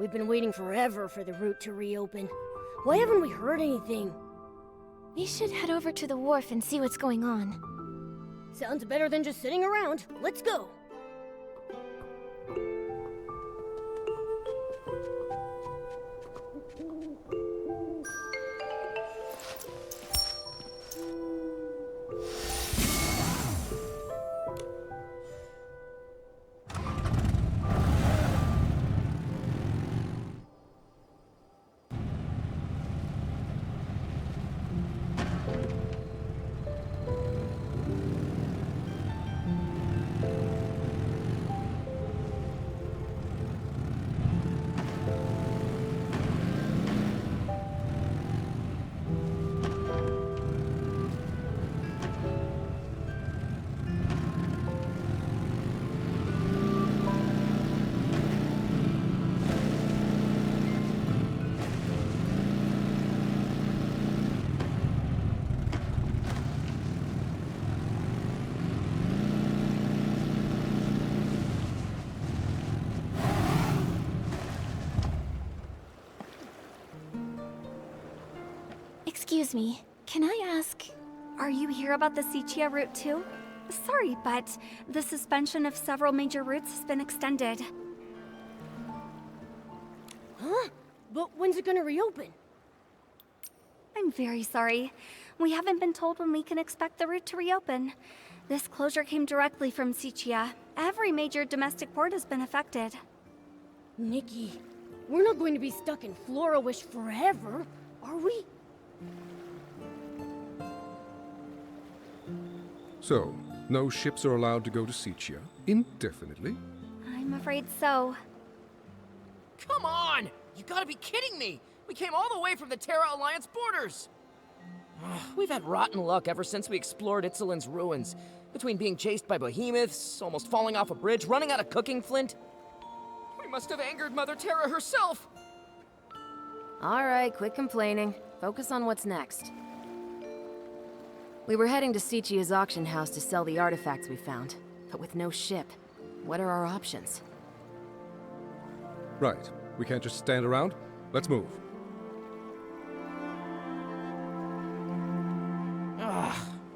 We've been waiting forever for the route to reopen. Why haven't we heard anything? We should head over to the wharf and see what's going on. Sounds better than just sitting around. Let's go! Excuse me, can I ask, Are you here about the Sichia route too? Sorry, but the suspension of several major routes has been extended. Huh? But when's it gonna reopen? I'm very sorry. We haven't been told when we can expect the route to reopen. This closure came directly from Sichia. Every major domestic port has been affected. Nikki, we're not going to be stuck in Florawish forever, are we? So, no ships are allowed to go to Sichia indefinitely? I'm afraid so. Come on! You gotta be kidding me! We came all the way from the Terra Alliance borders! We've had rotten luck ever since we explored Itzelin's ruins. Between being chased by behemoths, almost falling off a bridge, running out of cooking flint. We must have angered Mother Terra herself! Alright, quit complaining. Focus on what's next. We were heading to Sichia's auction house to sell the artifacts we found, but with no ship. What are our options? Right. We can't just stand around. Let's move.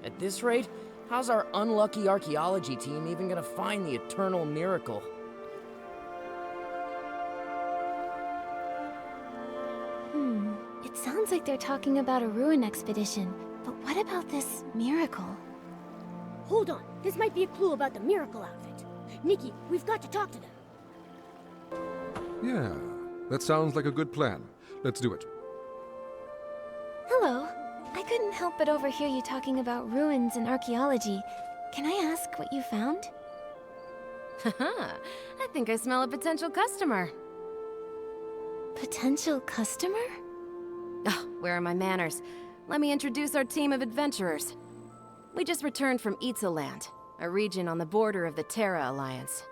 At this rate, how's our unlucky archaeology team even gonna find the eternal miracle? It sounds like they're talking about a ruin expedition, but what about this miracle? Hold on, this might be a clue about the miracle outfit. Nikki, we've got to talk to them. Yeah, that sounds like a good plan. Let's do it. Hello. I couldn't help but overhear you talking about ruins and archaeology. Can I ask what you found? Haha, I think I smell a potential customer. Potential customer? Oh, where are my manners? Let me introduce our team of adventurers. We just returned from Itzeland, a region on the border of the Terra Alliance.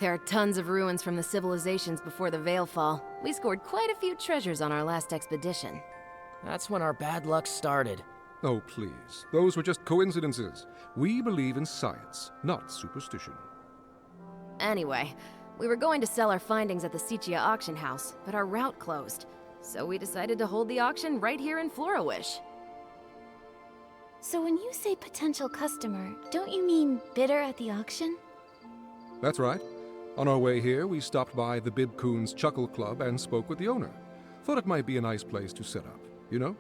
There are tons of ruins from the civilizations before the Veilfall. We scored quite a few treasures on our last expedition. That's when our bad luck started. Oh, please. Those were just coincidences. We believe in science, not superstition. Anyway, we were going to sell our findings at the Sichia auction house, but our route closed. So we decided to hold the auction right here in Florawish. So when you say potential customer, don't you mean bidder at the auction? That's right. On our way here, we stopped by the Bibcoon's Chuckle Club and spoke with the owner. Thought it might be a nice place to set up, you know?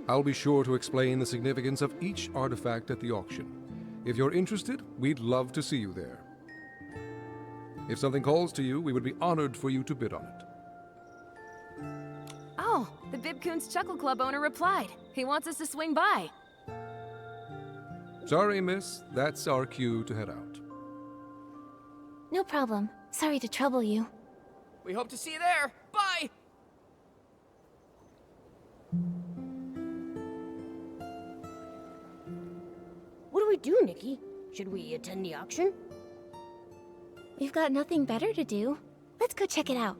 I'll be sure to explain the significance of each artifact at the auction. If you're interested, we'd love to see you there. If something calls to you, we would be honored for you to bid on it. Oh, the Bibcoon's Chuckle Club owner replied. He wants us to swing by. Sorry, miss. That's our cue to head out. No problem. Sorry to trouble you. We hope to see you there. Bye! What do we do, Nikki? Should we attend the auction? We've got nothing better to do. Let's go check it out.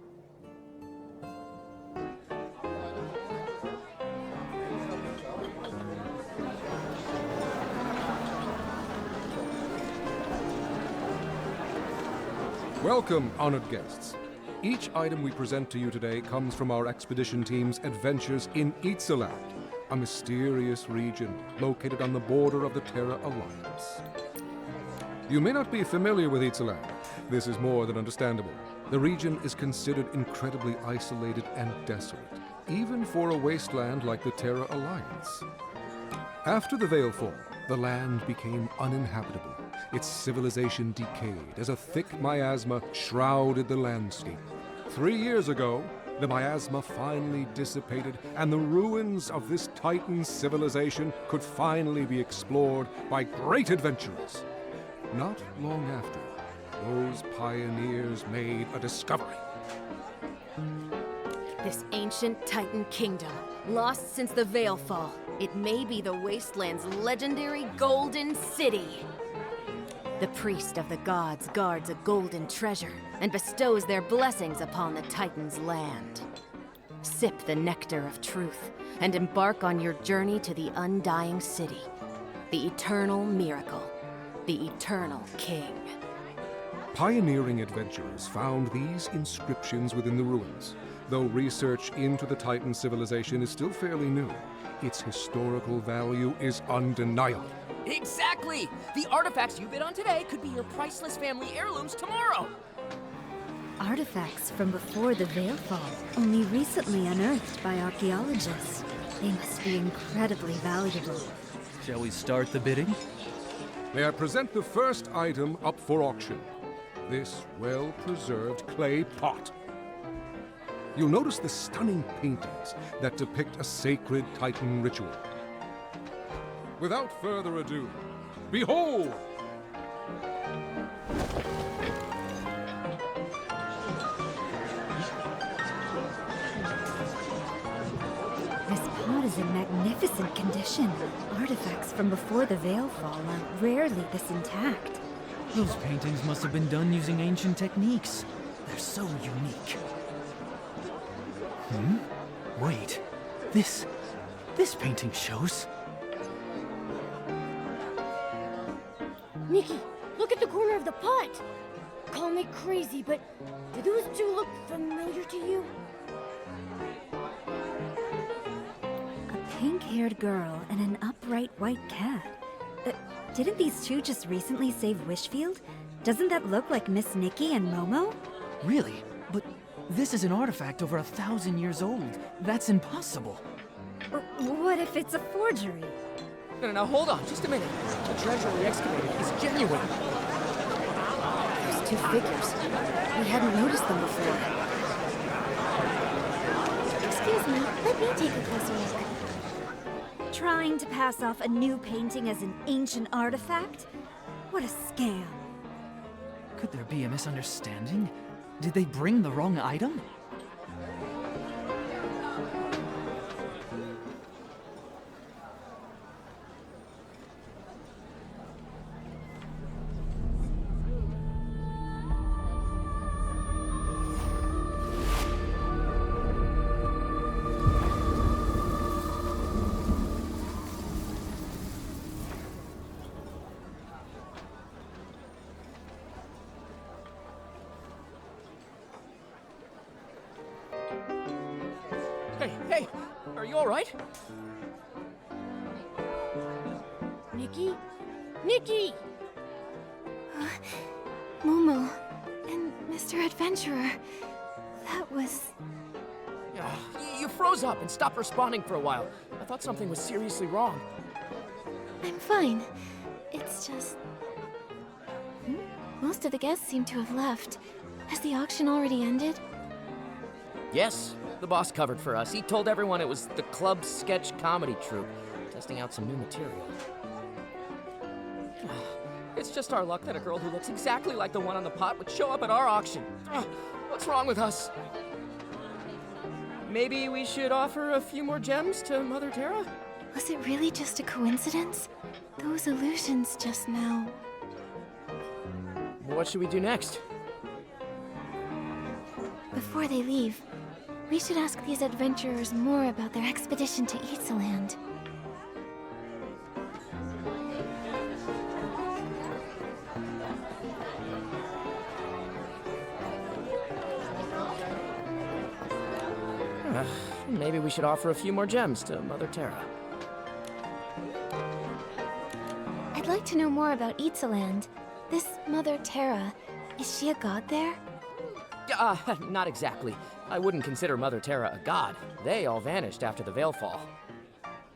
Welcome, honored guests. Each item we present to you today comes from our expedition team's adventures in Itzaland, a mysterious region located on the border of the Terra Alliance. You may not be familiar with Itzaland. This is more than understandable. The region is considered incredibly isolated and desolate, even for a wasteland like the Terra Alliance. After the Veilfall, the land became uninhabitable. Its civilization decayed as a thick miasma shrouded the landscape. 3 years ago, the miasma finally dissipated, and the ruins of this Titan civilization could finally be explored by great adventurers. Not long after, those pioneers made a discovery. This ancient Titan kingdom, lost since the Veilfall, it may be the Wasteland's legendary Golden City. The priest of the gods guards a golden treasure and bestows their blessings upon the Titan's land. Sip the nectar of truth and embark on your journey to the undying city, the eternal miracle, the eternal king. Pioneering adventurers found these inscriptions within the ruins. Though research into the Titan civilization is still fairly new, its historical value is undeniable. Exactly! The artifacts you bid on today could be your priceless family heirlooms tomorrow! Artifacts from before the Veilfall, only recently unearthed by archaeologists. They must be incredibly valuable. Shall we start the bidding? May I present the first item up for auction? This well-preserved clay pot. You'll notice the stunning paintings that depict a sacred Titan ritual. Without further ado, behold! This pot is in magnificent condition. Artifacts from before the Veilfall are rarely this intact. Those paintings must have been done using ancient techniques. They're so unique. Wait. This painting shows... Nikki, look at the corner of the pot! Call me crazy, but do those two look familiar to you? A pink-haired girl and an upright white cat. Didn't these two just recently save Wishfield? Doesn't that look like Miss Nikki and Momo? Really? But this is an artifact over 1,000 years old. That's impossible. What if it's a forgery? No, hold on, just a minute. The treasure we excavated is genuine. Those two figures. We hadn't noticed them before. Excuse me, let me take a closer look. Trying to pass off a new painting as an ancient artifact? What a scam. Could there be a misunderstanding? Did they bring the wrong item? Hey, are you alright? Nikki? Nikki! Momo and Mr. Adventurer. That was... You froze up and stopped responding for a while. I thought something was seriously wrong. I'm fine. It's just... Most of the guests seem to have left. Has the auction already ended? Yes, the boss covered for us. He told everyone it was the club's sketch comedy troupe, testing out some new material. It's just our luck that a girl who looks exactly like the one on the pot would show up at our auction. What's wrong with us? Maybe we should offer a few more gems to Mother Terra? Was it really just a coincidence? Those illusions just now... What should we do next? Before they leave, we should ask these adventurers more about their expedition to Itzaland. maybe we should offer a few more gems to Mother Terra. I'd like to know more about Itzaland. This Mother Terra, is she a god there? Not exactly. I wouldn't consider Mother Terra a god. They all vanished after the Veilfall.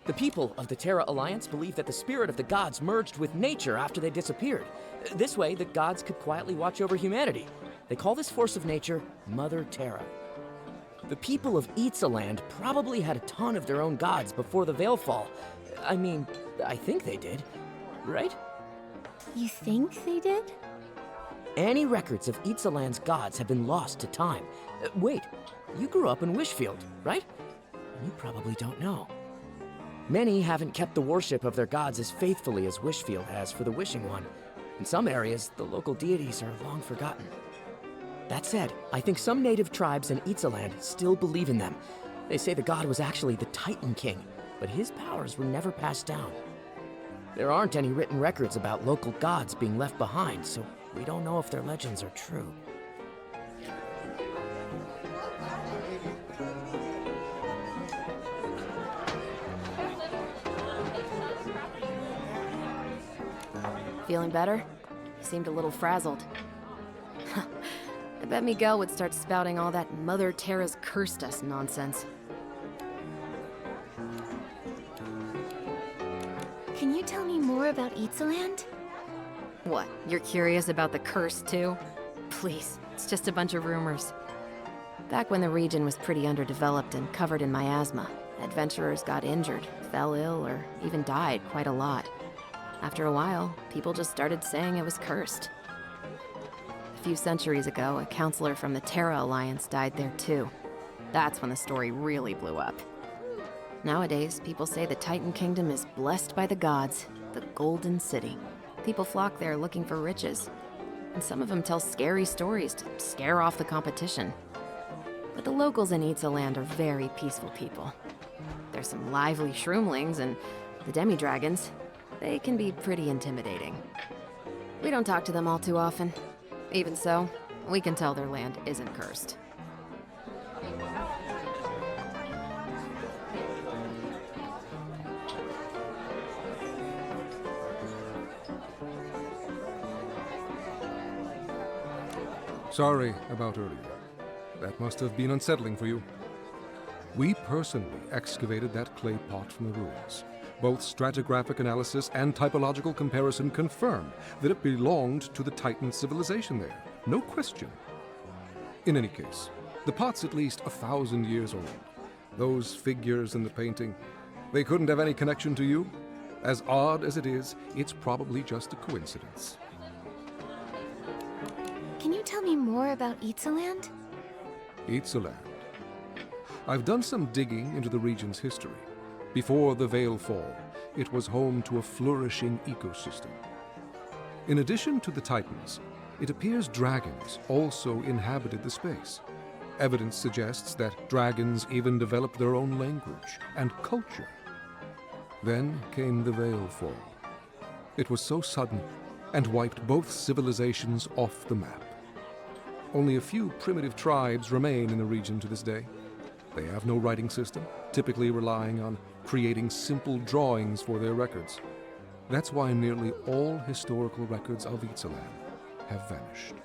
The people of the Terra Alliance believe that the spirit of the gods merged with nature after they disappeared. This way, the gods could quietly watch over humanity. They call this force of nature Mother Terra. The people of Itzaland probably had a ton of their own gods before the Veilfall. I mean, I think they did, right? You think they did? Any records of Itzaland's gods have been lost to time. Wait, you grew up in Wishfield, right? You probably don't know. Many haven't kept the worship of their gods as faithfully as Wishfield has for the Wishing One. In some areas, the local deities are long forgotten. That said, I think some native tribes in Itzaland still believe in them. They say the god was actually the Titan King, but his powers were never passed down. There aren't any written records about local gods being left behind, so we don't know if their legends are true. Feeling better? You seemed a little frazzled. I bet Miguel would start spouting all that Mother Terra's cursed us nonsense. Can you tell me more about Itzaland? What, you're curious about the curse too? Please, it's just a bunch of rumors. Back when the region was pretty underdeveloped and covered in miasma, adventurers got injured, fell ill, or even died quite a lot. After a while, people just started saying it was cursed. A few centuries ago, a counselor from the Terra Alliance died there too. That's when the story really blew up. Nowadays, people say the Titan Kingdom is blessed by the gods, the Golden City. People flock there looking for riches, and some of them tell scary stories to scare off the competition. But the locals in Itzaland are very peaceful people. There's some lively shroomlings and the demi-dragons. They can be pretty intimidating. We don't talk to them all too often. Even so, we can tell their land isn't cursed. Sorry about earlier. That must have been unsettling for you. We personally excavated that clay pot from the ruins. Both stratigraphic analysis and typological comparison confirm that it belonged to the Titan civilization there. No question. In any case, the pot's at least 1,000 years old. Those figures in the painting, they couldn't have any connection to you? As odd as it is, it's probably just a coincidence. Can you tell me more about Itzaland? Itzaland. I've done some digging into the region's history. Before the Veilfall, it was home to a flourishing ecosystem. In addition to the Titans, it appears dragons also inhabited the space. Evidence suggests that dragons even developed their own language and culture. Then came the Veilfall. It was so sudden and wiped both civilizations off the map. Only a few primitive tribes remain in the region to this day. They have no writing system, typically relying on creating simple drawings for their records. That's why nearly all historical records of Itzaland have vanished.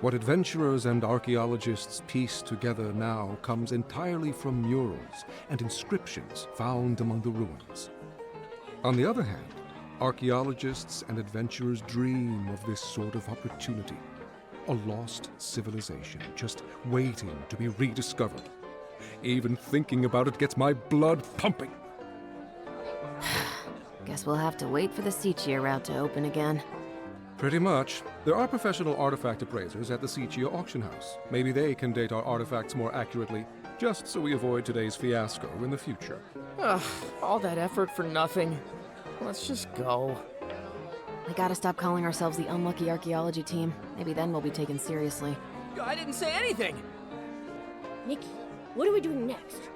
What adventurers and archaeologists piece together now comes entirely from murals and inscriptions found among the ruins. On the other hand, archaeologists and adventurers dream of this sort of opportunity. A lost civilization just waiting to be rediscovered. Even thinking about it gets my blood pumping. Guess we'll have to wait for the Sichia route to open again. Pretty much. There are professional artifact appraisers at the Sichia auction house. Maybe they can date our artifacts more accurately, just so we avoid today's fiasco in the future. Ugh, all that effort for nothing. Let's just go. We gotta stop calling ourselves the unlucky archaeology team. Maybe then we'll be taken seriously. I didn't say anything! Nikki, what are we doing next?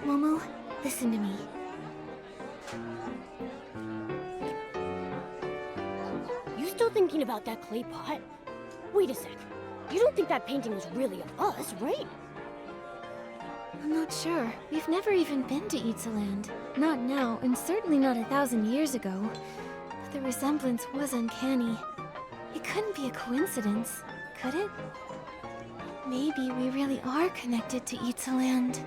Momo, listen to me. You still thinking about that clay pot? Wait a sec. You don't think that painting was really of us, right? I'm not sure. We've never even been to Itzaland. Not now, and certainly not 1,000 years ago. But the resemblance was uncanny. It couldn't be a coincidence, could it? Maybe we really are connected to Itzaland.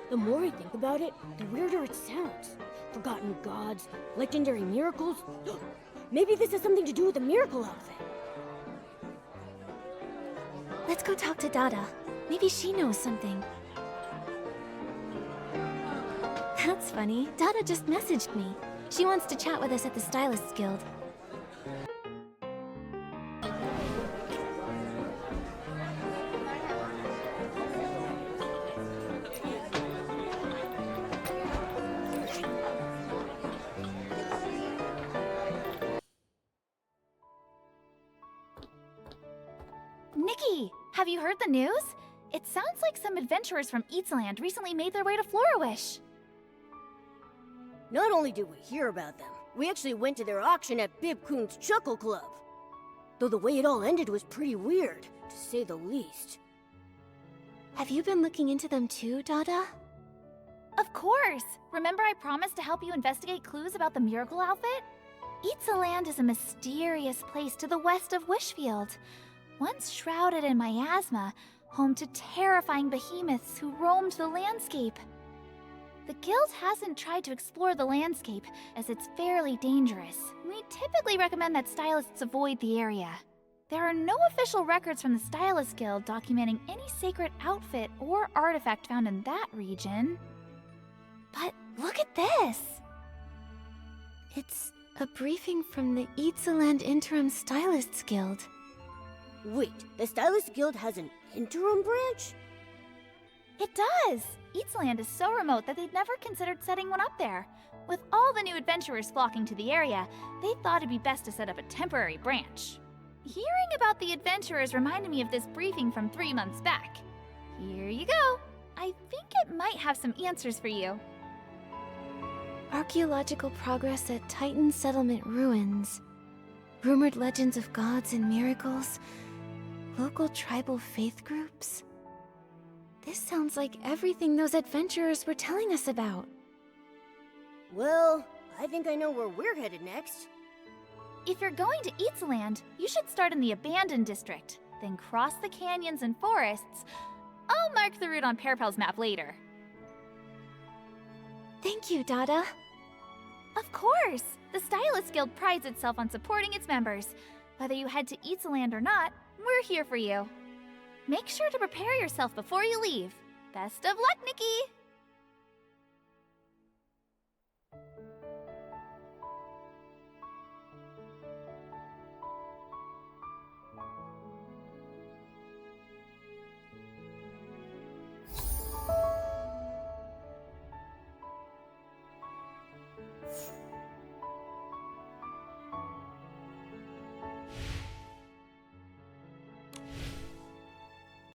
The more I think about it, the weirder it sounds. Forgotten gods, legendary miracles. Maybe this has something to do with the miracle outfit. Let's go talk to Dada. Maybe she knows something. That's funny. Dada just messaged me. She wants to chat with us at the Stylists Guild. Nikki, have you heard the news? It sounds like some adventurers from Itzaland recently made their way to Florawish. Not only did we hear about them, we actually went to their auction at Bibcoon's Chuckle Club. Though the way it all ended was pretty weird, to say the least. Have you been looking into them too, Dada? Of course! Remember I promised to help you investigate clues about the miracle outfit? Itzaland is a mysterious place to the west of Wishfield. Once shrouded in miasma, home to terrifying behemoths who roamed the landscape. The guild hasn't tried to explore the landscape, as it's fairly dangerous. We typically recommend that stylists avoid the area. There are no official records from the Stylist Guild documenting any sacred outfit or artifact found in that region. But look at this! It's a briefing from the Itzaland Interim Stylists Guild. Wait, the Stylist Guild has an interim branch? It does! Itzaland is so remote that they'd never considered setting one up there. With all the new adventurers flocking to the area, they thought it'd be best to set up a temporary branch. Hearing about the adventurers reminded me of this briefing from 3 months back. Here you go. I think it might have some answers for you. Archaeological progress at Titan Settlement ruins. Rumored legends of gods and miracles. Local tribal faith groups. This sounds like everything those adventurers were telling us about. Well, I think I know where we're headed next. If you're going to Itzaland, you should start in the Abandoned District, then cross the canyons and forests. I'll mark the route on Pearpel's map later. Thank you, Dada. Of course! The Stylist Guild prides itself on supporting its members. Whether you head to Itzaland or not, we're here for you. Make sure to prepare yourself before you leave. Best of luck, Nikki!